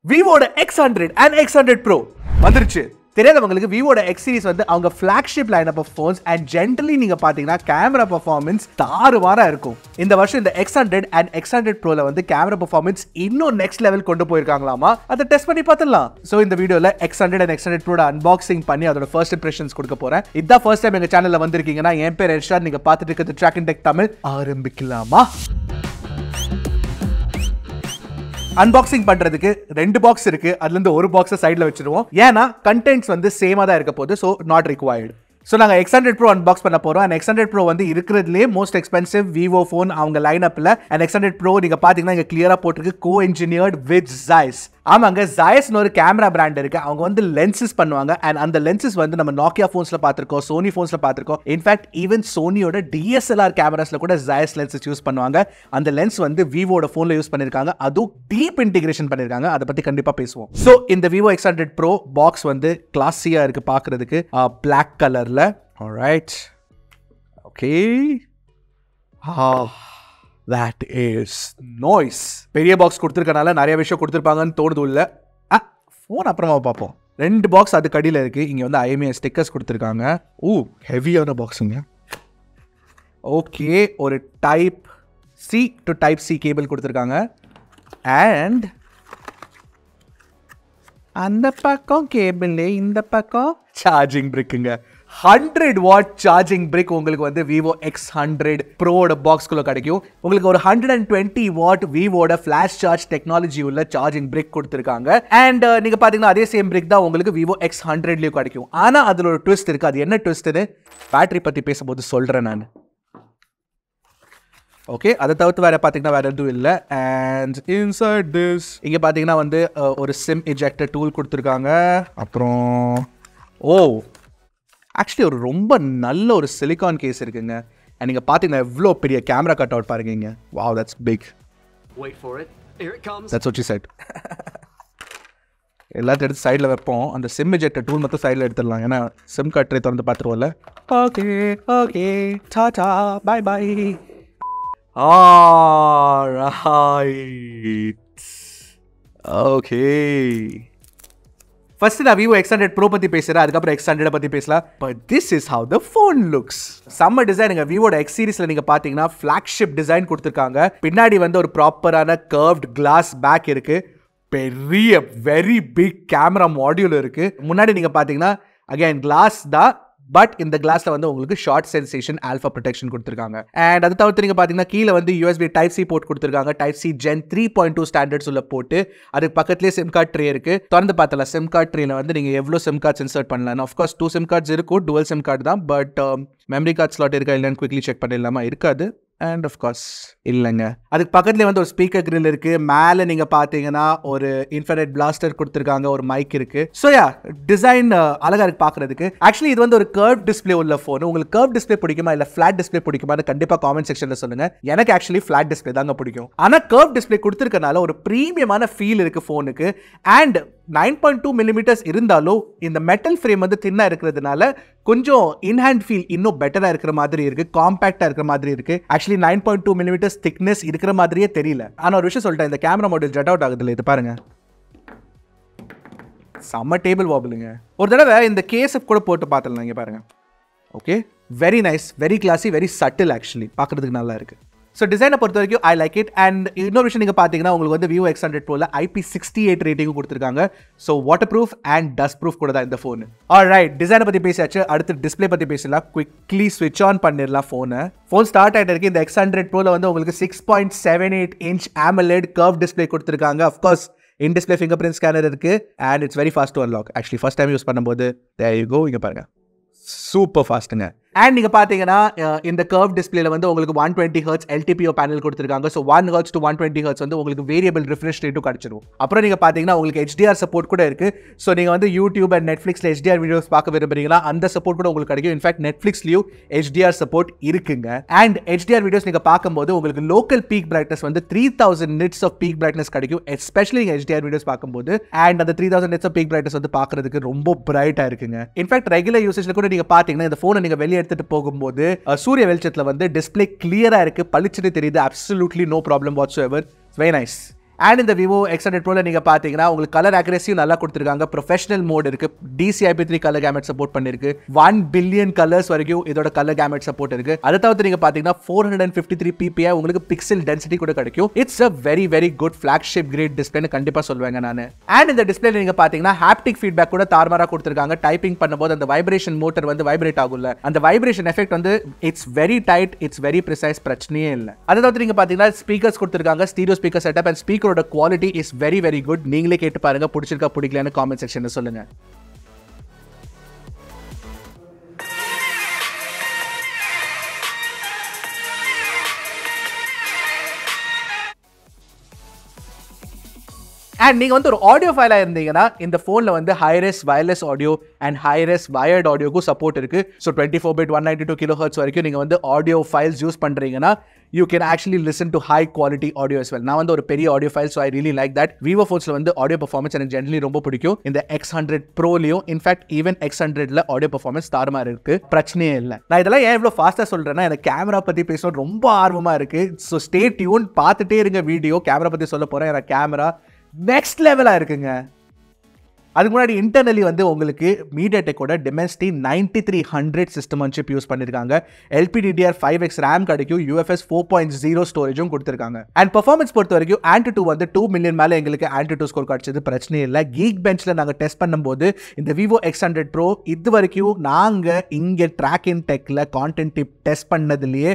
vivo X100 and X100 Pro வந்துருச்சு. தெரியாதவங்களுக்கு vivo X series வந்து அவங்க flagship lineup of phones and generally நீங்க பாத்தீங்கன்னா camera performance தாறுமாறா இருக்கும். இந்த வருஷம் இந்த X100 and X100 Pro ல வந்து camera performance இன்னும் next level கொண்டு போயிருக்காங்களாமா. அதை டெஸ்ட் பண்ணி பார்த்தலாம். சோ இந்த வீடியோல X100 and X100 Pro unboxing பண்ணி அதோட first impressions கொடுக்க போறேன். இதான் first time எங்க சேனல்ல வந்திருக்கீங்கன்னா என் பேர் எர்ஷாத், நீங்க பார்த்துட்டு இருக்கிறது Trakin Tech தமிழ். ஆரம்பிக்கலாமா? அன்பாக்சிங் பண்றதுக்கு ரெண்டு பாக்ஸ் இருக்கு. அதுல இருந்து ஒரு பாக்ஸ் சைடுல வச்சிருவோம். ஏன்னா கண்டென்ட்ஸ் வந்து சேமா தான் இருக்க போகுது. So not required. ஸோ நாங்கள் X100 Pro அன்பாக்ஸ் பண்ண போகிறோம். அண்ட் X100 Pro வந்து இருக்கிறதுலே மோஸ்ட் எக்ஸ்பென்சிவ் விவோ ஃபோன் அவங்க லைனப்பில். அண்ட் X100 Pro நீங்கள் பார்த்தீங்கன்னா இங்கே கிளியராக போட்டிருக்கு co-engineered with Zeiss. ஆமாங்க, Zeissனு ஒரு கேமரா பிராண்ட் இருக்குது. அவங்க வந்து லென்சஸ் பண்ணுவாங்க. அண்ட் அந்த லென்சஸ் வந்து நம்ம நோக்கியா ஃபோன்ஸில் பார்த்துருக்கோம், சோனி ஃபோன்ஸில் பார்த்துருக்கோம். இன்ஃபேக்ட் ஈவன் சோனியோட DSLR கேமராஸில் கூட Zeiss லென்சஸ் யூஸ் பண்ணுவாங்க. அந்த லென்ஸ் வந்து விவோட ஃபோனில் யூஸ் பண்ணியிருக்காங்க. அதுவும் டீப் இன்டிகிரேஷன் பண்ணியிருக்காங்க. அதை பற்றி கண்டிப்பாக பேசுவோம். ஸோ இந்த vivo X100 Pro பாக்ஸ் வந்து கிளாஸியாக இருக்குது பார்க்குறதுக்கு, பிளாக் கலரில். Alright. Okay. That is noise. பெரிய பாக்ஸ் கொடுத்துருக்கனால நிறைய விஷயம் கொடுத்துருப்பாங்கன்னு தோணுது உள்ள. ஃபோன் அப்புறமா பார்ப்போம். ரெண்டு பாக்ஸ் அதுக்கு அடியில் இருக்கு. இங்கே வந்து IMEI ஸ்டிக்கர்ஸ் கொடுத்துருக்காங்க. ஹெவியான பாக்ஸுங்க. ஓகே, ஒரு type C to type C cable கொடுத்துருக்காங்க. அண்ட் அந்த பக்கம் கேபிள், இந்த பக்கம் சார்ஜிங் பிரிக்குங்க. 100 வாட் சார்ஜிங் பிரிக் உங்களுக்கு வந்து vivo X100 Proட பாக்ஸ்குள்ள கிடைக்கும். உங்களுக்கு ஒரு 120 வாட் விவோட ஃபிளாஷ் சார்ஜ் டெக்னாலஜி உள்ள சார்ஜிங் பிரிக் கொடுத்துருக்காங்க. அண்ட் நீங்க பாத்தீங்கன்னா அதே சேம் பிரிக் தான் உங்களுக்கு vivo X100லயும் கிடைக்கும். ஆனா அதுல ஒரு ட்விஸ்ட் இருக்கு. அது என்ன ட்விஸ்ட்னு பேட்டரி பத்தி பேசும்போது சொல்றேன் நான். ஓகே, அதை தவிர்த்து வேற பார்த்தீங்கன்னா வேற எதுவும் இல்லை. அண்ட் இன்சைட் திஸ் இங்கே பார்த்தீங்கன்னா வந்து ஒரு சிம் இஜெக்டர் டூல் கொடுத்துருக்காங்க. அப்புறம் ஆக்சுவலி ஒரு ரொம்ப நல்ல ஒரு சிலிகான் கேஸ் இருக்குங்க. அண்ட் நீங்கள் பார்த்தீங்கன்னா எவ்வளோ பெரிய கேமரா கட் அவுட் பாருங்க. Wow, that's big. Wait for it. Here it comes. That's what she said. எல்லாத்தையும் எடுத்து சைடில் வைப்போம். அந்த சிம் இஜெக்டர் டூல் மட்டும் சைடில் எடுத்துடலாம். ஏன்னா சிம் கட்டரை திறந்து பார்த்துருவோம்ல. Okay okay, tata bye bye. Alright. Okay. First நான் vivo X100 Pro பத்தி பேசுறேன், அதுக்கப்புறம் X100 பத்தி பேசலாம். But this is how the phone looks. செம்ம டிசைனுங்க. விவோட X சீரிஸ்ல நீங்க பாத்தீங்கன்னா flagship டிசைன் கொடுத்துருக்காங்க. பின்னாடி வந்து ஒரு ப்ராப்பரான curved glass பேக் இருக்கு. பெரிய வெரி பிக் கேமரா மாடியூல் இருக்கு. முன்னாடி நீங்க பாத்தீங்கன்னா அகைன் கிளாஸ் தான், பட் இந்த கிளாஸ்ல வந்து உங்களுக்கு ஷார்ட் சென்சேஷன் ஆல்ஃபா ப்ரொடெக்ஷன் கொடுத்துருக்காங்க. அண்ட் அது தவிர்த்து நீங்க பாத்தீங்கன்னா கீழே வந்து USB Type C போர்ட் கொடுத்துருக்காங்க. Type C Gen 3.2 ஸ்டாண்டர்ட்ஸ் உள்ள போட்டு அதுக்கு பக்கத்துலேயே சிம் கார்டு ட்ரே இருக்கு. திறந்து பார்த்தலாம். சிம் கார்டு ட்ரேல வந்து நீங்க எவ்வளோ சிம் கார்ட்ஸ் இன்சர்ட் பண்ணலாம். ஆஃப்கோர்ஸ் 2 சிம் கார்ட்ஸ் இருக்கும், டுவல் சிம் கார்டு தான். பட் மெமரி கார்டு ஸ்லாட் இருக்கா இல்லைன்னு குவிக்லி செக் பண்ணிடலாமா? இருக்காது. அண்ட் ஆஃப்கோர்ஸ் இல்லைங்க. அதுக்கு பக்கத்துலேயே வந்து ஒரு ஸ்பீக்கர் கிரில் இருக்கு. மேலே நீங்க பார்த்தீங்கன்னா ஒரு இன்ஃப்ராரெட் பிளாஸ்டர் கொடுத்துருக்காங்க, ஒரு மைக் இருக்கு. ஸோ யா, டிசைன் அழகா இருக்கு பார்க்கறதுக்கு. ஆக்சுவலி இது வந்து ஒரு கர்வ் டிஸ்பிளே உள்ள ஃபோன். உங்களுக்கு கர்வ் டிஸ்பிளே பிடிக்குமா இல்லை ஃபிளாட் டிஸ்பிளே பிடிக்குமான்னு கண்டிப்பா காமெண்ட் செக்ஷன்ல சொல்லுங்க. எனக்கு ஆக்சுவலி ஃபிளாட் டிஸ்பிளே தாங்க பிடிக்கும். ஆனால் கர்வ் டிஸ்பிளே கொடுத்துருக்கனால ஒரு ப்ரீமியமான ஃபீல் இருக்கு ஃபோனுக்கு. அண்ட் 9.2 மில்லிமீட்டர்ஸ் இருந்தாலும் இந்த மெட்டல் ஃப்ரேம் வந்து தின்னா இருக்கிறதுனால கொஞ்சம் இன்ஹேண்ட் ஃபீல் இன்னும் பெட்டரா இருக்கிற மாதிரி இருக்கு, காம்பாக்டா இருக்கிற மாதிரி இருக்கு. ஆக்சுவலி 9.2 மில்லிமீட்டர்ஸ் திக்னஸ் இருக்கிற மாதிரியே தெரியல. ஆனா ஒரு விஷயம் சொல்லிட்டேன், இந்த கேமரா மாடியூல் ஜட் அவுட் ஆகுதுல்ல, இது பாருங்க, செம்ம டேபிள் வாபிளுங்க. ஒரு தடவை இந்த கேஸ் கூட போட்டு பார்த்துடலாம். இங்க பாருங்க. Okay, very nice, very classy, very subtle. Actually பார்க்கறதுக்கு நல்லா இருக்கு. ஸோ டிசைனை பொறுத்த வரைக்கும் ஐ லைக் இட். அண்ட் இன்னொரு விஷயம் நீங்கள் பார்த்தீங்கன்னா உங்களுக்கு வந்து vivo X100 Proல IP68 ரேட்டிங்கும் கொடுத்துருக்காங்க. So water proof and dust proof கூட தான் இந்த ஃபோன். ஆல்ரைட், டிசைனை பற்றி பேசியாச்சு. அடுத்து டிஸ்பிளே பற்றி பேசலாம். குவிக்லி ஸ்விட்ச் ஆன் பண்ணிடலாம் ஃபோனை. ஃபோன் ஸ்டார்ட் ஆகிட்டு இருக்கு. இந்த X100 Proல வந்து உங்களுக்கு 6.78 inch AMOLED கர்வ் டிஸ்பிளே கொடுத்துருக்காங்க. Of course in display fingerprint scanner இருக்கு. And it's very fast to unlock. Actually first time use பண்ணும்போது there you go, இங்கே பாருங்க, சூப்பர் ஃபாஸ்ட்டுங்க. அண்ட் நீங்க பாத்தீங்கன்னா இந்த கர்வ் டிஸ்பிளேல வந்து உங்களுக்கு 120 Hz LTPO பேனல் கொடுத்துருக்காங்க. ஸோ 1 Hz to 120 Hz வந்து உங்களுக்கு வேரியபிள் ரிஃப்ரெஷ் ரேட்டும் கிடைச்சிடும். அப்புறம் நீங்க பாத்தீங்கன்னா உங்களுக்கு HDR சப்போர்ட் கூட இருக்கு. ஸோ நீங்க வந்து யூடியூப் அண்ட் நெட்ஃபிளிக்ஸ்ல HDR வீடியோஸ் பார்க்க விரும்புறீங்களா, அந்த சப்போர்ட் கூட உங்களுக்கு கிடைக்கும். இன்ஃபேக்ட் நெட்ஃபிளிக்ஸ்லயும் HDR சப்போர்ட் இருக்குங்க. அண்ட் HDR வீடியோஸ் நீங்க பார்க்கும்போது உங்களுக்கு லோக்கல் பீக் பிரைட்னஸ் வந்து 3000 nits ஆஃப் பீக் பிரைட்னஸ் கிடைக்கும். எஸ்பெஷலி நீங்க HDR வீடியோஸ் பார்க்கும்போது. அண்ட் அந்த 3000 nits ஆஃப் பீக் பிரைட்னஸ் வந்து பார்க்கறதுக்கு ரொம்ப பிரைட்டா இருக்குங்க. இன்ஃபேக்ட் ரெகுலர் யூசேஜ்ல கூட நீங்க பாத்தீங்கன்னா இந்த போனை நீங்க வெளியே எடுத்துட்டு போகும்போது சூரிய வெளிச்சத்துல வந்து டிஸ்ப்ளே கிளியரா இருக்கு, பளிச்சுன்னு தெரியுது. Absolutely no problem whatsoever. Very nice. And இந்த விவோ X100 Pro நீங்க பாத்தீங்கன்னா உங்களுக்கு கலர் அக்யூரசியும் நல்லா கொடுத்திருக்காங்க. ப்ரொஃபஷனல் மோட் இருக்கு, DCI-P3 கலர் கேமெட் சப்போர்ட் பண்ணிருக்கு, 1 பில்லியன் கலர்ஸ் வரைக்கும் இதோட கலர் கேமெட் சப்போர்ட் இருக்கு. அதை தவிர்த்து நீங்க பாத்தீங்கன்னா 453 ppi உங்களுக்கு பிக்சல் டென்சிட்டி கூட கிடைக்கும். It's a very very good flagship grade டிஸ்ப்ளேன்னு கண்டிப்பா சொல்வேங்க நானு. அண்ட் இந்த டிஸ்ப்ளேல நீங்க பாத்தீங்கன்னா ஹாப்டிக் ஃபீட்பேக் கூட தார்மாரா கொடுத்திருக்காங்க. டைப்பிங் பண்ணும்போது அந்த வைப்ரேஷன் மோட்டர் வந்து வைப்ரேட் ஆகும்ல, அந்த வைப்ரேஷன் எஃபெக்ட் வந்து it's very tight, it's very precise, பிரச்சனையே இல்லை. அதை தவிர்த்து நீங்க பாத்தீங்கன்னா ஸ்பீக்கர்ஸ் கொடுத்திருக்காங்க, ஸ்டீரியோ ஸ்பீக்கர் செட்டப் அண்ட் ஸ்பீக்கரோட quality is very very good. நீங்களே கேட்டு பாருங்க, பிடிச்சிருக்கா பிடிக்கலன்னு காமெண்ட் செக்ஷன்ல சொல்லுங்க. அண்ட் நீங்க வந்து ஒரு ஆடியோ ஃபைலா இருந்தீங்கன்னா இந்த போன்ல வந்து hi res wireless audio and hi res wired ஆடியோக்கு சப்போர்ட் இருக்கு. ஸோ 24-bit 192 kHz வரைக்கும் நீங்க வந்து ஆடியோ ஃபைல்ஸ் யூஸ் பண்றீங்கன்னா you can actually listen to high quality audio as well. நான் வந்து ஒரு பெரிய audio file, so I really like that. Vivo phonesல வந்து ஆடியோ பெர்ஃபார்மன்ஸ் எனக்கு ஜெனரலி ரொம்ப பிடிக்கும். இந்த X100 Proலயும் இன்ஃபேக்ட் ஈவன் X100ல ஆடியோ பெர்ஃபார்மன்ஸ் தாறுமாறு இருக்கு, பிரச்சனையே இல்லை. நான் இதெல்லாம் ஏன் இவ்வளோ ஃபாஸ்ட்டாக சொல்றேன்னா எனக்கு கேமரா பத்தி பேசணும் ரொம்ப ஆர்வமா இருக்கு. ஸோ ஸ்டே டியூன், பார்த்துட்டே இருங்க வீடியோ. கேமரா பத்தி சொல்ல போறேன். எனக்கு கேமரா நெக்ஸ்ட் லெவலா இருக்குங்க. அதுக்கு முன்னாடி இன்டர்னலி வந்து உங்களுக்கு மீடியாடெக்கோட Dimensity 9300 system on chip use பண்ணிருக்காங்க. LPDDR5X RAM கிடைக்கும், UFS 4.0 ஸ்டோரேஜும் கொடுத்திருக்காங்க. அண்ட் பெர்ஃபார்மன்ஸ் பொறுத்த வரைக்கும் Antutu வந்து 2 மில்லியன் மேல எங்களுக்கு Antutu ஸ்கோர் கிடைச்சது, பிரச்சனை இல்லை. கீக் பெஞ்ச்ல நாங்க டெஸ்ட் பண்ணும்போது இந்த Vivo X100 Pro இது வரைக்கும் நாங்க இங்க Trakin டெக்ல கான்டென்ட் டிப் டெஸ்ட் பண்ணதுலயே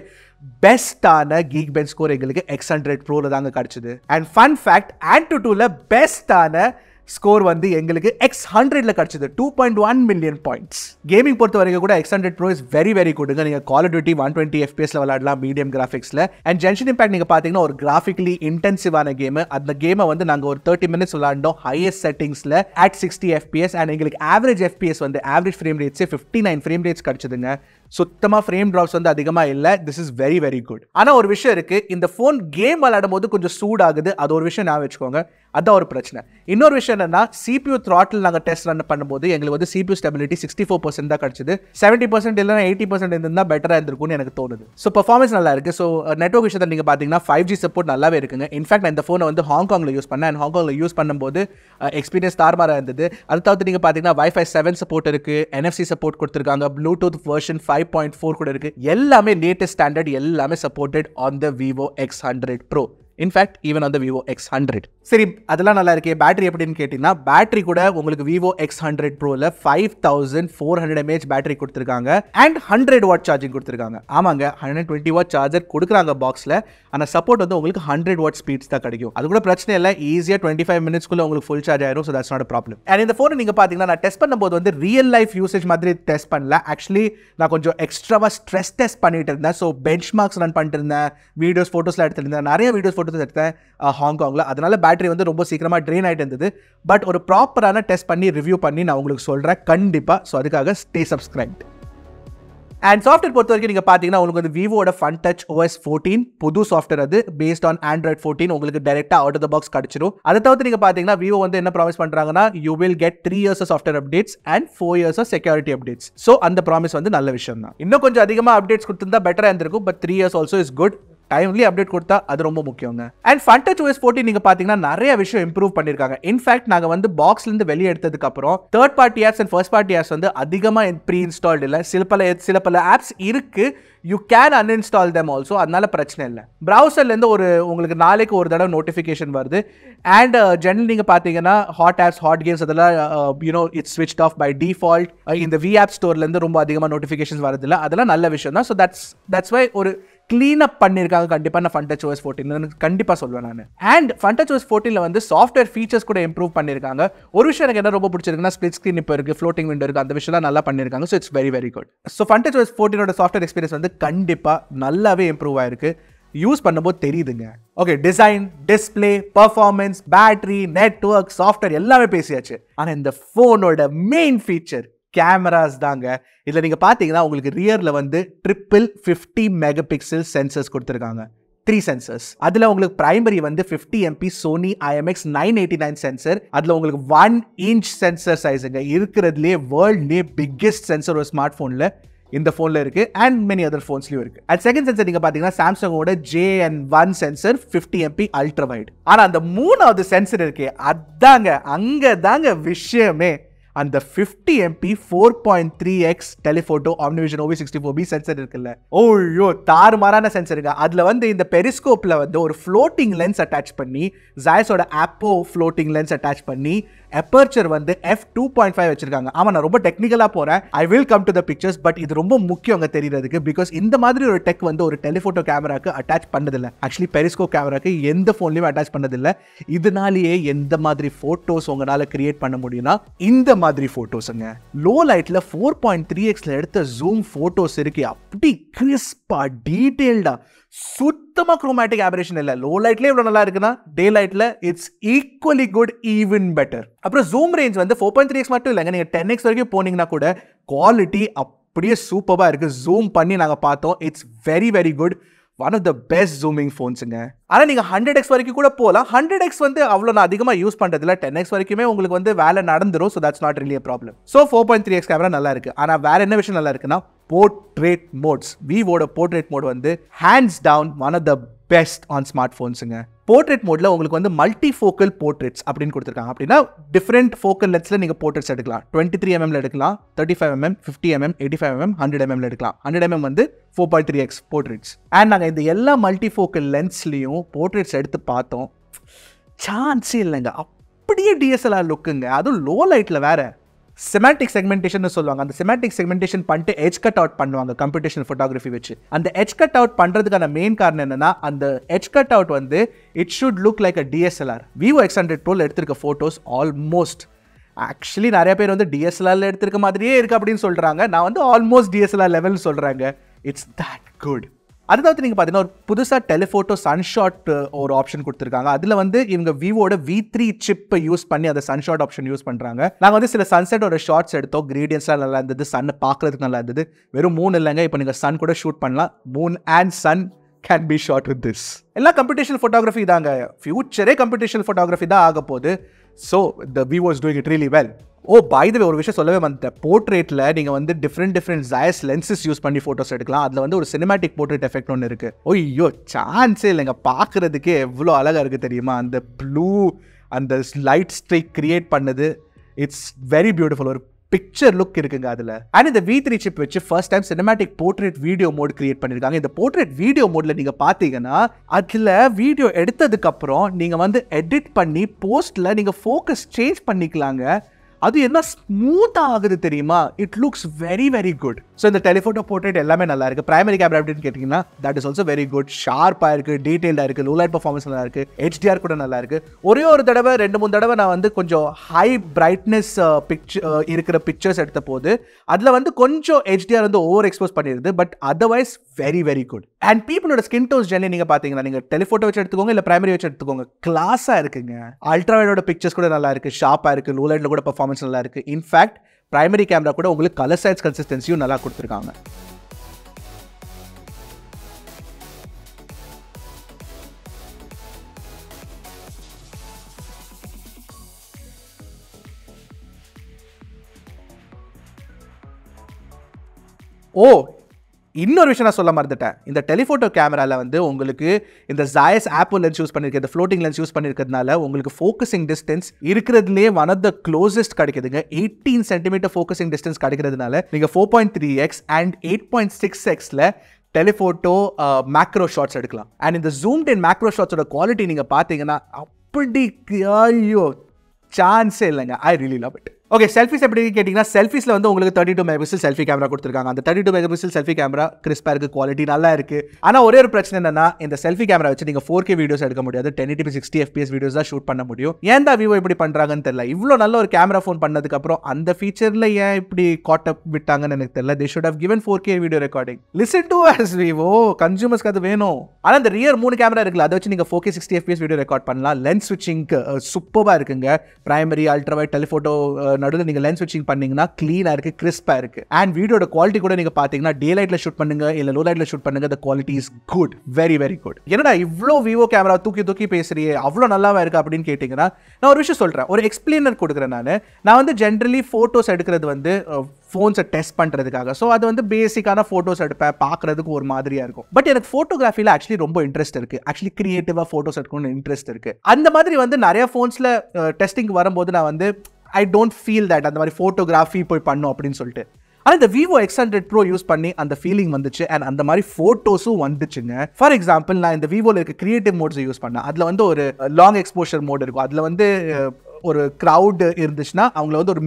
பெஸ்டான கீக் பெஞ்ச் ஸ்கோர் எங்களுக்கு X100 Proல தாங்க கிடைச்சது. அண்ட் ஃபன் ஃபேக்ட், Antutuல பெஸ்டான ஸ்கோர் வந்து எங்களுக்கு X100ல கிடைச்சது, 2.1 மில்லியன் பாயிண்ட்ஸ். கேமிங் பொறுத்த வரைக்கும் கூட X100 Pro is very very குட்ங்க. நீங்க Call of Duty 120 FPS விளையாடலாம் மீடியம் கிராஃபிக்ஸ்ல. அண்ட் Genshin Impact நீங்க பாத்தீங்கன்னா ஒரு கிராஃபிக்கலி இன்டென்சிவான கேம். அந்த கேமை வந்து நாங்க ஒரு 30 மினிட்ஸ் விளையாண்டோம் ஹையஸ்ட் செட்டிங்ஸ்ல at 60 FPS. அண்ட் எங்களுக்கு ஆவரேஜ் FPS வந்து ஆவரேஜ் ஃப்ரேம் ரேட்ஸே 59 ஃப்ரேம் ரேட்ஸ் கிடைச்சதுங்க. சுத்தமா ஃப்ரேம் டிராப்ஸ் வந்து அதிகமா இல்ல. This is very very good. ஆனா ஒரு விஷயம் இருக்கு, இந்த போன் கேம் விளையாடும் போது கொஞ்சம் சூடாகுது. அது ஒரு விஷயம் நான் வச்சுக்கோங்க, அதான் ஒரு பிரச்சனை. இன்னொரு விஷயம் என்னன்னா, CPU throttle நாங்க டெஸ்ட் ரன் பண்ணும்போது எங்களுக்கு வந்து CPU ஸ்டெபிலிட்டி 64% தான் கிடைச்சது. 70% இல்லைன்னா 80% இருந்தா பெட்டரா இருந்திருக்கும்னு எனக்கு தோணுது. ஸோ பெர்ஃபார்மன்ஸ் நல்லா இருக்கு. ஸோ நெட்வொர்க் விஷயத்தை நீங்க பாத்தீங்கன்னா 5G சப்போர்ட் நல்லாவே இருக்குங்க. இன்ஃபேக்ட் நான் இந்த போனை வந்து ஹாங்காங்ல யூஸ் பண்ணேன். ஹாங்காங்ல யூஸ் பண்ணும்போது எக்ஸ்பீரியன்ஸ் தாறுமாறா இருந்தது. அதை தவிர்த்து நீங்க பாத்தீங்கன்னா Wi-Fi 7 சப்போர்ட் இருக்கு, NFC சப்போர்ட் கொடுத்திருக்காங்க, Bluetooth வெர்ஷன் 5.4 கூட இருக்கு. எல்லாமே லேட்டஸ்ட் ஸ்டாண்டர்ட், எல்லாமே supported on the Vivo X100 Pro. In fact even அந்த Vivo X100. சரி, அதெல்லாம் நல்லா இருக்கே. பேட்டரி எப்படின்னு கேட்டீங்கன்னா, பேட்டரி கூட உங்களுக்கு Vivo X100 Proல 5400 mAh பேட்டரி கொடுத்துருக்காங்க அண்ட் 100 வாட் சார்ஜிங் கொடுத்துருக்காங்க. ஆமாங்க, 120 வாட் சார்ஜர் கொடுக்குறாங்க பாக்ஸ்ல. ஆனால் சப்போர்ட் வந்து உங்களுக்கு 100 வாட் ஸ்பீட்ஸ் தான் கிடைக்கும். அது கூட பிரச்சனை இல்லை, ஈஸியாக 25 மினிட்ஸ்க்குள்ள உங்களுக்கு ஃபுல் சார்ஜ் ஆயிரும். So that's not a problem. And இந்த ஃபோனை நீங்க பார்த்தீங்கன்னா நான் டெஸ்ட் பண்ணும்போது வந்து ரியல் லைஃப் யூசேஜ் மாதிரி டெஸ்ட் பண்ணல. ஆக்சுவலி நான் கொஞ்சம் எக்ஸ்ட்ராவா ஸ்ட்ரெஸ் டெஸ்ட் பண்ணிட்டு இருந்தேன். ஸோ பெஞ்ச் மார்க்ஸ் ரன் பண்ணிட்டு இருந்தேன், வீடியோஸ் ஃபோட்டோஸ்லாம் எடுத்துருந்தேன், நிறைய வீடியோஸ் ஃபோட்டோஸ் எடுத்தேன் ஹாங்காங்ல. அதனால பேட்டரி வந்து ரொம்ப சீக்கிரமா ட்ரெயின் ஆயிட்டு இருந்தது. பட் ஒரு ப்ராப்பரான டெஸ்ட் பண்ணி ரிவ்யூ பண்ணி நான் உங்களுக்கு சொல்றேன் கண்டிப்பா. ஸோ அதுக்காக ஸ்டே சப்ஸ்கிரைப்ட். அண்ட் சாஃப்ட்வேர் பொறுத்த வரைக்கும் நீங்க பாத்தீங்கன்னா உங்களுக்கு வந்து விவோட ஃபன் டச் OS 14 புது சாஃப்ட்வேர், அது பேஸ்ட் ஆன் Android 14 உங்களுக்கு டைரக்டா அவுட் ஆஃப் த பாக்ஸ் கிடைச்சிரும். அதை தவிர்த்து நீங்க பாத்தீங்கன்னா விவோ வந்து என்ன ப்ராமிஸ் பண்றாங்கன்னா, you will get 3 years of software updates and 4 years of security updates. So அந்த ப்ராமிஸ் வந்து நல்ல விஷயம் தான். இன்னும் கொஞ்சம் அதிகமா அப்டேட்ஸ் கொடுத்திருந்தா பெட்டரா இருந்திருக்கும். But 3 years also is good. Timely update கொடுத்தா அது ரொம்ப முக்கியங்க. அண்ட் ஃபன் டச் OS 14 நீங்க பாத்தீங்கன்னா நிறைய விஷயம் இம்ப்ரூவ் பண்ணிருக்காங்க. இன்ஃபேக்ட் நாங்க வந்து பாக்ஸ்ல இருந்து வெளியே எடுத்ததுக்கு அப்புறம் third party apps and first party apps வந்து அதிகமா ப்ரீ இன்ஸ்டால்ட் இல்ல. சில பல ஆப்ஸ் இருக்கு, you can uninstall them also. அதனால பிரச்சனை இல்லை. ப்ரௌசர்ல இருந்து உங்களுக்கு நாளைக்கு ஒரு தடவை நோட்டிஃபிகேஷன் வருது. அண்ட் ஜெனரல் நீங்க பாத்தீங்கன்னா ஹாட் ஆப்ஸ், ஹாட் கேம்ஸ் அதெல்லாம் it's switched off by default. இந்த வி ஆப் ஸ்டோர்ல இருந்து ரொம்ப அதிகமா நோட்டிஃபிகேஷன்ஸ் வரது இல்லை. அதெல்லாம் நல்ல விஷயம் தான். ஸோ தட்ஸ் வை ஒரு கிளீன் அப் பண்ணிருக்காங்க கண்டிப்பா. நான் ஃபன் டச் OS 14 கண்டிப்பா சொல்வேன் நான். அண்ட் ஃபன் டச் OS 14ல வந்து சாஃப்ட்வேர் ஃபீச்சர்ஸ் கூட இம்ப்ரூவ் பண்ணிருக்காங்க. ஒரு விஷயம் எனக்கு என்ன ரொம்ப பிடிச்சிருக்குன்னா, ஸ்பிளிட் ஸ்கிரீன் இப்போ இருக்கு, ஃப்ளோட்டிங் விண்டோ இருக்கு, அந்த விஷயம்லாம் நல்லா பண்ணிருக்காங்க. So it's very very good. So Funtouch OS 14ஓட சாஃப்ட்வேர் எக்ஸ்பீரியன்ஸ் வந்து கண்டிப்பா நல்லாவே இம்ப்ரூவ் ஆயிருக்கு. யூஸ் பண்ணும்போது தெரியுதுங்க. Okay, design, display, performance, battery, network, software எல்லாமே பேசியாச்சு. ஆனா இந்த போனோட மெயின் ஃபீச்சர் கேமராஸ் தாங்க. இதுல நீங்க பாத்தீங்கன்னா உங்களுக்கு ரியர்ல வந்து 50 மெகாபிக்சல் சென்சர்ஸ் கொடுத்திருக்காங்க. 3 சென்சர்ஸ். அதுல உங்களுக்கு பிரைமரி வந்து 50 MP Sony IMX 989 சென்சர். அதுல உங்களுக்கு 1 inch சென்சர் சைஸுங்க. இருக்கிறதுலே வேர்ல்ட்லயே பிக்கெஸ்ட் சென்சர் ஒரு ஸ்மார்ட் போன்ல இந்த ஃபோனில் இருக்குது அண்ட் மெனி அதர் ஃபோன்ஸ்லையும் இருக்குது. அண்ட் செகண்ட் சென்சர் நீங்கள் பார்த்தீங்கன்னா சாம்சங்கோட JN1 sensor 50MP ultra wide. ஆனால் அந்த மூணாவது சென்சர் இருக்கே அங்கே தாங்க விஷயமே. அந்த 50MP 4.3x telephoto OmniVision OV64B sensor இருக்குல்ல, ஓய்யோ தாறுமாறான சென்சருங்க. அதில் வந்து இந்த பெரிஸ்கோப்பில் வந்து ஒரு ஃப்ளோட்டிங் லென்ஸ் அட்டாச் பண்ணி, ஜாயஸோட ஆப்போ ஃப்ளோட்டிங் லென்ஸ் அட்டாச் பண்ணி, அப்பர்ச்சர் வந்து f2.5 வச்சிருக்காங்க. ஆமாம், நான் ரொம்ப டெக்னிக்கலாக போகிறேன், I will come to the pictures. But இது ரொம்ப முக்கியம் அங்கே தெரியறதுக்கு, பிகாஸ் இந்த மாதிரி ஒரு டெக் வந்து ஒரு டெலிஃபோட்டோ கேமராக்கு அட்டாச் பண்ணதில்லை. ஆக்சுவலி பெரிஸ்கோப் கேமராக்கு எந்த ஃபோன்லையும் அட்டாச் பண்ணதில்லை. இதனாலேயே எந்த மாதிரி ஃபோட்டோஸ் உங்களால் கிரியேட் பண்ண முடியும்னா இந்த மாதிரி ஃபோட்டோஸுங்க. லோ லைட்டில் 4.3xல எடுத்த ஜூம் ஃபோட்டோஸ் இருக்கு, அப்படி கிறிஸ்பா டீட்டெயில்டா, சுத்தமாக குரோமேட்டிக் ஆபரேஷன் இல்லை. லோ லைட்லேயே இவ்வளோ நல்லா இருக்குன்னா டே லைட்டில் it's equally good, even better. அப்புறம் ஜூம் ரேஞ்ச் வந்து 4.3x மட்டும் இல்லைங்க, நீங்கள் 10x வரைக்கும் போனீங்கன்னா கூட குவாலிட்டி அப்படியே சூப்பராக இருக்குது. ஜூம் பண்ணி நாங்கள் பார்த்தோம், it's very very good. One of the best zooming ஃபோன்ஸுங்க. ஆனால் நீங்கள் 100x வரைக்கும் கூட போகலாம். 100x வந்து அவ்வளோ நான் அதிகமாக யூஸ் பண்ணுறதில்ல. 10x வரைக்குமே உங்களுக்கு வந்து வேலை நடந்துடும். So that's not really a problem. So 4.3x camera நல்லா இருக்குது. ஆனால் வேற என்ன விஷயம் நல்லா இருக்குன்னா போர்ட்ரேட் மோட்ஸ். விவோட போர்ட்ரேட் மோட் வந்து hands down one of the best on smart ஃபோன்ஸுங்க. போர்ட்ரேட் மோட்ல உங்களுக்கு வந்து மல்டி ஃபோக்கல் போர்ட்ரேட்ஸ் அப்படின்னு கொடுத்துருக்காங்க. அப்படின்னா டிஃப்ரெண்ட் ஃபோக்கல் லென்ஸ்ல நீங்க போர்ட்ரேட்ஸ் எடுக்கலாம். 23mm எடுக்கலாம், 35mm, 50mm, 85mm, 100mm எடுக்கலாம். 100mm வந்து 4.3x போர்ட்ரேட்ஸ். அண்ட் நாங்கள் இந்த எல்லா மல்டி ஃபோக்கல் லென்ஸ்லையும் போர்ட்ரேட்ஸ் எடுத்து பார்த்தோம். சான்ஸே இல்லைங்க, அப்படியே DSLR லுக்குங்க. அதுவும் லோ லைட்ல வேற. செமாட்டிக் செக்மெண்டேஷன் சொல்லுவாங்க. அந்த செமாட்டிக் செக்மெண்டேஷன் பண்ணிட்டு எட்ஜ் கட் அவுட் பண்ணுவாங்க கம்ப்யூட்டேஷனல் ஃபோட்டோகிராஃபி வச்சு. அந்த எட்ஜ் கட் அவுட் பண்றதுக்கான மெயின் காரணம் என்னன்னா, அந்த எட்ஜ் கட் அவுட் வந்து it should look like a DSLR. vivo X100 Pro எடுத்திருக்க ஃபோட்டோஸ் ஆல்மோஸ்ட், ஆக்சுவலி நிறைய பேர் வந்து DSLRல எடுத்திருக்க மாதிரியே இருக்கு அப்படின்னு சொல்றாங்க. நான் வந்து ஆல்மோஸ்ட் DSLR லெவல் சொல்றாங்க. It's that good. அதுதான் நீங்கள் பார்த்தீங்கன்னா ஒரு புதுசாக டெலிஃபோட்டோ சன்ஷாட் ஒரு ஆப்ஷன் கொடுத்துருக்காங்க. அதில் வந்து இவங்க விவோட V3 சிப்பை யூஸ் பண்ணி அந்த சன்ஷாட் ஆப்ஷன் யூஸ் பண்ணுறாங்க. நாங்கள் வந்து சில சன்செட்டோட ஷார்ட்ஸ் எடுத்தோம். கிரேடியன்ஸ்லாம் நல்லா இருந்தது, சன்னை பார்க்குறதுக்கு நல்லா இருந்தது. வெறும் மூணு இல்லைங்க, இப்போ நீங்கள் சன் கூட ஷூட் பண்ணலாம். Moon and sun can be shot with this. எல்லாம் கம்ப்யூட்டேஷனல் ஃபோட்டோகிராஃபி தாங்க. ஃபியூச்சரே கம்ப்யூட்டேஷனல் ஃபோட்டோகிராஃபி தான் ஆக போகுது. So the Vivo is doing it really well. Oh by the way, ஒரு விஷயம் சொல்லவே வந்தேன். போர்ட்ரேட்டில் நீங்கள் வந்து டிஃப்ரெண்ட் ஜாயஸ் லென்சஸ் யூஸ் பண்ணி ஃபோட்டோஸ் எடுக்கலாம். அதில் வந்து ஒரு சினிமேட்டிக் போர்ட்ரேட் எஃபெக்ட் ஒன்று இருக்குது. ஓய்யோ சான்ஸே இல்லைங்க, பார்க்குறதுக்கே எவ்வளோ அழகாக இருக்குது தெரியுமா. அந்த ப்ளூ, அந்த லைட் ஸ்ட்ரைக் கிரியேட் பண்ணது, இட்ஸ் வெரி பியூட்டிஃபுல். ஒரு பிக்சர் லுக் இருக்குங்க அதில். அண்ட் இந்த V3 சிப் வச்சு first time cinematic portrait video mode create பண்ணியிருக்காங்க. இந்த போர்ட்ரேட் வீடியோ மோட்ல நீங்கள் பார்த்தீங்கன்னா அதில் வீடியோ எடுத்ததுக்கப்புறம் நீங்கள் வந்து எடிட் பண்ணி போஸ்ட்டில் நீங்கள் ஃபோக்கஸ் சேஞ்ச் பண்ணிக்கலாங்க. அது என்ன ஸ்மூத்தாக ஆகுது தெரியுமா. It looks very very good. So இந்த டெலிஃபோட்டோ போர்ட்ரேட் எல்லாமே நல்லா இருக்குது. பிரைமரி கேமரா அப்படின்னு கேட்டிங்கன்னா that is also very good. ஷார்ப்பாக இருக்குது, டீட்டெயிலாக இருக்குது, லோ லைட் பர்ஃபார்மன்ஸ் நல்லா இருக்குது, HDR கூட நல்லா இருக்குது. ஒரே ஒரு தடவை 2-3 தடவை நான் வந்து கொஞ்சம் ஹை பிரைட்னஸ் இருக்கிற பிக்சர்ஸ் எடுத்த போது அதில் வந்து கொஞ்சம் HDR வந்து ஓவர் எக்ஸ்போஸ் பண்ணிடுது. But otherwise very very good. And பீப்புளோட ஸ்கின் டோன்ஸ் ஜென்லி நீங்கள் பார்த்தீங்கன்னா நீங்கள் டெலிஃபோட்டோ வச்சு எடுத்துக்கோங்க இல்லை பிரைமரி வச்சு எடுத்துக்கோங்க, கிளாஸாக இருக்குங்க. அல்ட்ரா வைடோட பிக்சர்ஸ் கூட நல்லா இருக்குது, ஷார்ப்பாக இருக்குது, லோ லைட்டில் கூட பர்ஃபார்மன்ஸ் நல்லா இருக்கு. இன்ஃபேக்ட் பிரைமரி கேமரா கூட உங்களுக்கு கலர் சைஸ் கன்சிஸ்டன்சியும் நல்லா கொடுத்துருக்காங்க. ஓ இன்னொரு விஷயம் நான் சொல்ல மறந்துட்டேன். இந்த டெலிஃபோட்டோ கேமராவில் வந்து உங்களுக்கு இந்த ஜாயஸ் ஆப்போ லென்ஸ் யூஸ் பண்ணியிருக்க, இந்த ஃப்ளோட்டிங் லென்ஸ் யூஸ் பண்ணியிருக்கிறதுனால உங்களுக்கு ஃபோக்கஸிங் டிஸ்டன்ஸ் இருக்கிறதுலே ஒன் ஆஃப் த க்ளோசஸ்ட் கிடைக்குதுங்க. 18 சென்டிமீட்டர் ஃபோக்கஸிங் டிஸ்டன்ஸ் கிடைக்கிறதுனால நீங்கள் 4.3x அண்ட் 8.6xல டெலிஃபோட்டோ மேக்ரோ ஷாட்ஸ் எடுக்கலாம். அண்ட் இந்த ஜூம்ட் இன் மேக்ரோ ஷாட்ஸோட குவாலிட்டி நீங்கள் பார்த்தீங்கன்னா அப்படி ஐயோ சான்ஸே இல்லைங்க. I really love it. Okay, selfish எப்படி கேட்டிங்கன்னா செல்ஃபிஸில் வந்து உங்களுக்கு 32 மெகாபிக்சல் செல்ஃபி கேமரா கொடுத்துருக்காங்க. அந்த 32 மெகாபிக்சல் செல்ஃபி கேமரா கிறிஸ்பாக இருக்குது, குவாலிட்டி நல்லா இருக்குது. ஆனால் ஒரே ஒரு பிரச்சனை என்னன்னா, இந்த செல்ஃபி கேமரா வச்சு நீங்கள் 4K வீடியோஸ் எடுக்க முடியாது. 1080p 60 FPS வீடியோஸ் தான் ஷூட் பண்ண முடியும். ஏன் தான் விவோ இப்படி பண்ணுறாங்கன்னு தெரியல. இவ்வளோ நல்ல ஒரு கேமரா ஃபோன் பண்ணதுக்கப்புறம் அந்த ஃபீச்சரில் ஏன் இப்படி காட்டப் விட்டாங்கன்னு எனக்கு தெரியல. They should have given 4K video recording. Listen to us Vivo, கன்சூமர்ஸ்க்கு அது வேணும். ஆனால் அந்த ரியர் 3 கேமரா இருக்குல்ல, அதை வச்சு நீங்கள் 4K 60 FPS வீடியோ ரெக்கார்ட் பண்ணலாம். லென்ஸ் ஸ்விட்சிங்க்கு சூப்பராக இருக்குங்க. பிரைமரி, அல்ட்ரா வைட், டெலிஃபோட்டோ நடுவில் நீங்கள் லென்ஸ் ஸ்விட்சிங் பண்ணீங்கன்னா க்ளீனாக இருக்குது, கிறிஸ்பாக இருக்குது. அண்ட் வீடியோட குவாலிட்டி கூட நீங்கள் பார்த்தீங்கன்னா டே லைட்டில் ஷூட் பண்ணுங்க இல்லை லோ லைட்டில் ஷூட் பண்ணுங்க, the quality is good, very very good. என்னடா இவ்வளோ விவோ கேமரா தூக்கி பேசுறியே, அவ்வளோ நல்லாவா இருக்கு அப்படின்னு கேட்டிங்கன்னா நான் ஒரு விஷயம் சொல்கிறேன், ஒரு எக்ஸ்பிளைனர் கொடுக்குறேன். நான் வந்து ஜென்ரலி ஃபோட்டோஸ் எடுக்கிறது வந்து ஃபோன்ஸை டெஸ்ட் பண்ணுறதுக்காக. ஸோ அது வந்து பேசிக்கான ஃபோட்டோஸ் எடுப்பேன், பார்க்குறதுக்கு ஒரு மாதிரியாக இருக்கும். பட் எனக்கு ஃபோட்டோகிராஃபியில் ஆக்சுவலி ரொம்ப இன்ட்ரெஸ்ட் இருக்குது. ஆக்சுவலி கிரியேட்டிவாக ஃபோட்டோஸ் எடுக்கணும்னு இன்ட்ரெஸ்ட் இருக்குது. அந்த மாதிரி வந்து நிறைய ஃபோன்ஸில் டெஸ்டிங் வரும்போது நான் வந்து ஐ டோன்ட் ஃபீல் தட் அந்த மாதிரி ஃபோட்டோகிராஃபி போய் பண்ணும் அப்படின்னு சொல்லிட்டு. ஆனால் இந்த vivo X100 Pro யூஸ் பண்ணி அந்த ஃபீலிங் வந்துச்சு அண்ட் அந்த மாதிரி ஃபோட்டோஸும் வந்துச்சுங்க. ஃபார் எக்ஸாம்பிள் நான் இந்த விவோவில் இருக்க கிரியேட்டிவ் மோட்ஸை யூஸ் பண்ணேன். அதில் வந்து ஒரு லாங் எக்ஸ்போஷர் மோட் இருக்கும். அதில் வந்து ஒரு க்ரௌட் இருந்துச்சுன்னா அவங்கள வந்து ஒரு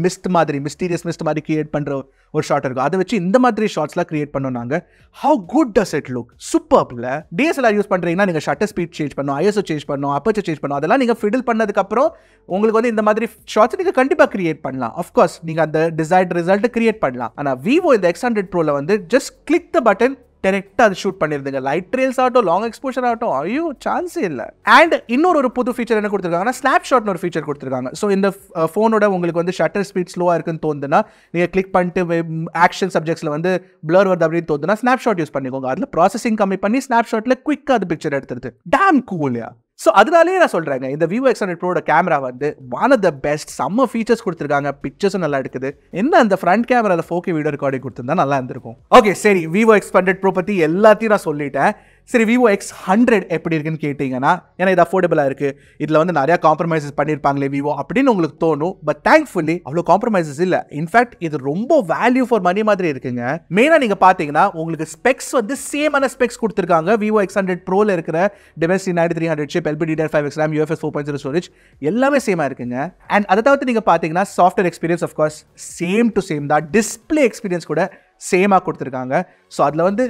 மிஸ்டீரியஸ் மிஸ்ட் மாதிரி கிரியேட் பண்ணுற ஒரு ஷாட் இருக்கும். அதை வச்சு இந்த மாதிரி ஷார்ட்ஸ்லாம் கிரியேட் பண்ணோம் நாங்கள். How good does it look, சூப்பர்ல. DSLR யூஸ் பண்ணுறீங்கன்னா நீங்கள் ஷட்டர் ஸ்பீட் சேஞ்ச் பண்ணணும், ISO சேஞ்ச் பண்ணணும், அப்பர்ச்சர் சேஞ்ச் பண்ணணும். அதெல்லாம் நீங்கள் ஃபிடில் பண்ணதுக்கப்புறம் உங்களுக்கு வந்து இந்த மாதிரி ஷார்ட்ஸ் நீங்கள் கண்டிப்பாக கிரியேட் பண்ணலாம். அஃப்கோர்ஸ் நீங்கள் அந்த டிசைர்ட் ரிசல்ட்டை கிரியேட் பண்ணலாம். ஆனால் விவோ இந்த X100 Proல வந்து ஜஸ்ட் கிளிக் த பட்டன், டேரெக்டாக அது ஷூட் பண்ணியிருந்தீங்க. லைட் ட்ரெயில்ஸ் ஆகட்டும், லாங் எக்ஸ்போஷர் ஆகட்டும், ஐயோ சான்ஸே இல்லை. அண்ட் இன்னொரு புது ஃபீச்சர் என்ன கொடுத்துருக்காங்கன்னா ஸ்னாப் ஷாட்னு ஒரு ஃபீச்சர் கொடுத்துருக்காங்க. ஸோ இந்த ஃபோனோட உங்களுக்கு வந்து ஷட்டர் ஸ்பீட் ஸ்லோவாக இருக்குன்னு தோணுதுன்னா நீங்கள் கிளிக் பண்ணிட்டு ஆக்ஷன் சப்ஜெக்ட்ஸில் வந்து பிளர் வருது அப்படின்னு தோணுதுன்னா ஸ்னாப் ஷாட் யூஸ் பண்ணிக்கோங்க. அதில் ப்ராசஸிங் கம்மி பண்ணி ஸ்னாப் ஷாட்டில் குயிக்காக அது பிக்சர் எடுத்துருது. டேம் கூல்யா. ஸோ அதனாலேயே நான் சொல்கிறேங்க, இந்த vivo X100 Proட கேமரா வந்து ஒன் ஆஃப் த பெஸ்ட். செம்ம ஃபீச்சர்ஸ் கொடுத்துருக்காங்க, பிக்சர்ஸும் நல்லா எடுக்குது. என்ன அந்த front camera 4K video recording கொடுத்துருந்தா நல்லா இருந்திருக்கும். ஓகே சரி, vivo X100 Pro பற்றி எல்லாத்தையும் நான் சொல்லிட்டேன். சரி, vivo X100 எப்படி இருக்குன்னு கேட்டிங்கன்னா, ஏன்னா இது அஃபோர்டபுளாக இருக்குது, இதில் வந்து நிறையா காம்ப்ரமைசஸ் பண்ணியிருப்பாங்களே விவோ அப்படின்னு உங்களுக்கு தோணும். பட் தேங்க்ஃபுல்லி அவ்வளோ காம்ப்ரமைசஸ் இல்லை. இன்ஃபேக்ட் இது ரொம்ப வேல்யூ ஃபார் மணி மாதிரி இருக்குங்க. மெயினாக நீங்கள் பார்த்தீங்கன்னா உங்களுக்கு ஸ்பெக்ஸ் வந்து சேமான ஸ்பெக்ஸ் கொடுத்துருக்காங்க. vivo X100 Proல இருக்கிற Dimensity 9300 chip, LPDDR5X RAM, UFS 4.0 storage எல்லாமே சேமாக இருக்குங்க. அண்ட் அதை தவிர்த்து நீங்கள் பார்த்தீங்கன்னா software experience of course same to same தான். டிஸ்பிளே எக்ஸ்பீரியன்ஸ் கூட சேமாக கொடுத்துருக்காங்க. ஸோ அதில் வந்து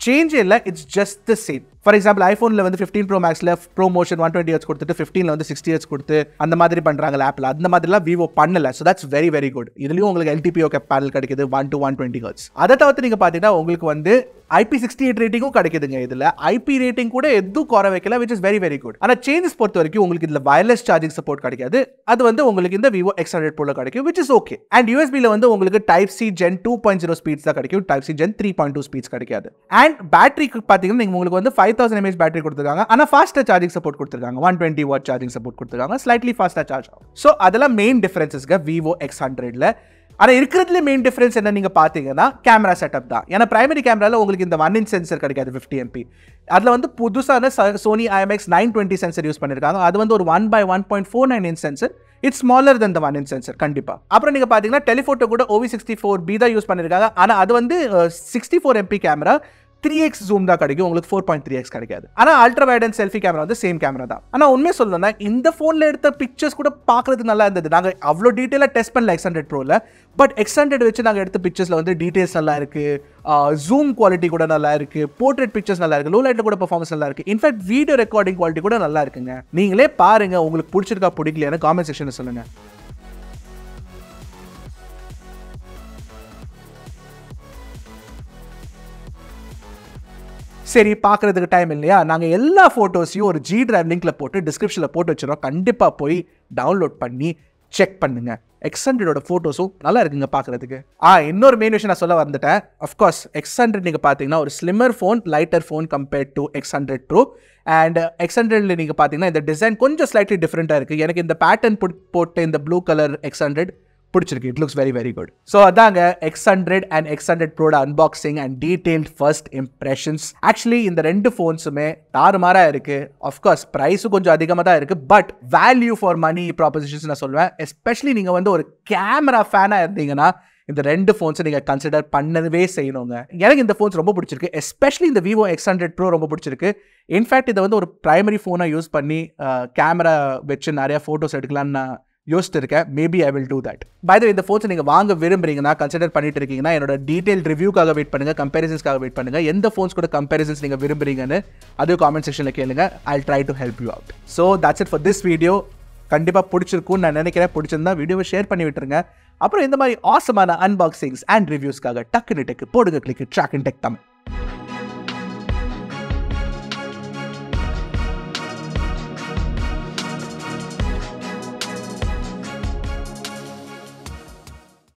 சேஞ்ச் இல்லை, it's just the same. For example ஐஃபோனில் வந்து 15 Pro Maxல ப்ரோ மோஷன் 120Hz கொடுத்துட்டு 15ல வந்து 60Hz கொடுத்து அந்த மாதிரி பண்ணுறாங்க ஆப்பில். அந்த மாதிரிலாம் விவோ பண்ணல. So that's very very good. இதுலேயும் உங்களுக்கு LTPO பேனல் கிடைக்குது 1 to 120 Hz. அதை தவிர்த்து நீங்கள் பார்த்தீங்கன்னா உங்களுக்கு வந்து IP68 ரேட்டிங்கும் கிடைக்குதுங்க. இதில் IP ரேட்டிங் கூட எதுவும் குறை வைக்கல, which is very very good. ஆனால் சேஞ்சஸ் பொறுத்த வரைக்கும் உங்களுக்கு இதில் வயர்லெஸ் சார்ஜிங் சப்போர்ட் கிடைக்காது. அது வந்து உங்களுக்கு இந்த vivo X100 Proல கிடைக்கும், விச் இஸ் ஓகே. அண்ட் USBல வந்து உங்களுக்கு Type-C Gen 2.0 ஸ்பீட்ஸ் தான் கிடைக்கும், Type-C Gen 3.2 ஸ்பீட்ஸ் கிடைக்காது. அண்ட் பேட்டரிக்கு பார்த்தீங்கன்னா நீங்கள் உங்களுக்கு வந்து 5000 mAh பேட்டரி கொடுத்துருக்காங்க. ஆனால் ஃபாஸ்ட்டாக சார்ஜிங் சப்போர்ட் கொடுத்துருக்காங்க, 120 வாட் சார்ஜிங் சப்போர்ட் கொடுத்துருக்காங்க, ஸ்லைட்லி ஃபாஸ்ட்டாக சார்ஜ் ஆகும். ஸோ அதெல்லாம் மெயின் டிஃபரன்சஸ்ங்க vivo X100ல. ஆனால் இருக்கிறதுல மெயின் டிஃபரன்ஸ் என்ன நீங்கள் பார்த்தீங்கன்னா கேமரா செட்டப் தான். ஏன்னா பிரைமரி கேமராவில் உங்களுக்கு இந்த 1" சென்சர் கிடைக்காது 50 MP. அதில் வந்து புதுசான Sony IMX 920 சென்சர் யூஸ் பண்ணியிருக்காங்க. அது வந்து ஒரு 1/1.49" sensor. It's smaller than the 1" sensor கண்டிப்பாக. அப்புறம் நீங்கள் பார்த்தீங்கன்னா டெலிஃபோட்டோ கூட OV64B தான் யூஸ் பண்ணியிருக்காங்க. ஆனால் அது வந்து 64 MP கேமரா, 3x ஜூம் தான் கிடைக்கும், உங்களுக்கு 4.3x கிடைக்காது. ஆனால் ultra wide and selfie camera வந்து சேம் கேமரா தான். ஆனால் உண்மையை சொல்லணும்னா இந்த ஃபோனில் எடுத்த பிக்சர்ஸ் கூட பார்க்குறதுக்கு நல்லா இருந்தது. நாங்கள் அவ்வளோ டீட்டெயிலாக டெஸ்ட் பண்ணல X100 Proல. பட் X100 வச்சு நாங்கள் எடுத்த பிக்சர்ஸில் வந்து டீட்டெயில்ஸ் நல்லா இருக்குது, ஜூம் குவாலிட்டி கூட நல்லா இருக்குது, போர்ட்ரேட் பிக்சர்ஸ் நல்லா இருக்குது, லோ லைட்டில் கூட பர்ஃபார்மன்ஸ் நல்லா இருக்குது. இன்ஃபேக்ட் வீடியோ ரெக்கார்டிங் குவாலிட்டி கூட நல்லா இருக்குங்க. நீங்களே பாருங்கள், உங்களுக்கு பிடிச்சிருக்கா பிடிக்கலையான்னு காமெண்ட் செக்ஷனில் சொல்லுங்கள். சரி, பார்க்குறதுக்கு டைம் இல்லையா, நாங்கள் எல்லா ஃபோட்டோஸையும் ஒரு G Drive லிங்க்ல போட்டு டிஸ்கிரிப்ஷனில் போட்டு வச்சிடறோம். கண்டிப்பாக போய் டவுன்லோட் பண்ணி செக் பண்ணுங்க. X100ஓட ஃபோட்டோஸும் நல்லா இருக்குங்க பார்க்குறதுக்கு. இன்னொரு மெயின் விஷயம் நான் சொல்ல வந்துட்டேன். அஃப்கோர்ஸ் X100 நீங்கள் பார்த்தீங்கன்னா ஒரு slimmer phone, lighter phone compared to X100 Pro. And X100ல நீங்கள் பார்த்தீங்கன்னா இந்த டிசைன் கொஞ்சம் ஸ்லைட்லி டிஃப்ரெண்ட்டாக இருக்குது. எனக்கு இந்த பேட்டர்ன் போட்டு இந்த ப்ளூ கலர் X100 பிடிச்சிருக்கு. It looks very very good. So அதாங்க X100 அண்ட் X100 Proட unboxing and detailed first impressions. Actually இந்த ரெண்டு ஃபோன்ஸுமே தாறுமாறாக இருக்குது. ஆஃப்கோர்ஸ் ப்ரைஸும் கொஞ்சம் அதிகமாக தான் இருக்குது. பட் வேல்யூ ஃபார் மணி ப்ராpositions நான் சொல்லுவேன். எஸ்பெஷலி நீங்கள் வந்து ஒரு கேமரா ஃபேனாக இருந்தீங்கன்னா இந்த ரெண்டு ஃபோன்ஸை நீங்கள் கன்சிடர் பண்ணவே செய்யணுங்க. எனக்கு இந்த ஃபோன்ஸ் ரொம்ப பிடிச்சிருக்கு. எஸ்பெஷலி இந்த vivo X100 Pro ரொம்ப பிடிச்சிருக்கு. இன்ஃபேக்ட் இதை வந்து ஒரு ப்ரைமரி ஃபோனாக யூஸ் பண்ணி கேமரா வச்சு நிறையா ஃபோட்டோஸ் எடுக்கலான்னு நான் யோசிச்சு இருக்கேன். Maybe I will do that. By the way, இந்த ஃபோன்ஸை நீங்கள் வாங்க விரும்புறீங்கன்னா, கன்சிடர் பண்ணிட்டு இருக்கீங்கன்னா, என்னோட டீடைல் ரிவ்யூக்காக வெயிட் பண்ணுங்க, கம்பேரிசன்ஸ்க்காக வெயிட் பண்ணுங்க. எந்த ஃபோன்ஸ் கூட கம்பேரிசன்ஸ் நீங்கள் விரும்புறீங்கன்னு அதுவும் காமெண்ட் செக்ஷனில் கேளுங்க. I try to help you out. So that's it for this video. கண்டிப்பாக பிடிச்சிருக்கும்னு நான் நினைக்கிறேன். பிடிச்சிருந்தா வீடியோவை ஷேர் பண்ணி விட்டுருங்க. அப்புறம் இந்த மாதிரி ஆசமான அன்பாக்சிங்ஸ் அண்ட் ரிவ்யூஸ்க்காக டக்குனு டெக் போடுங்க, கிளிக் Trakin Tech Tamil.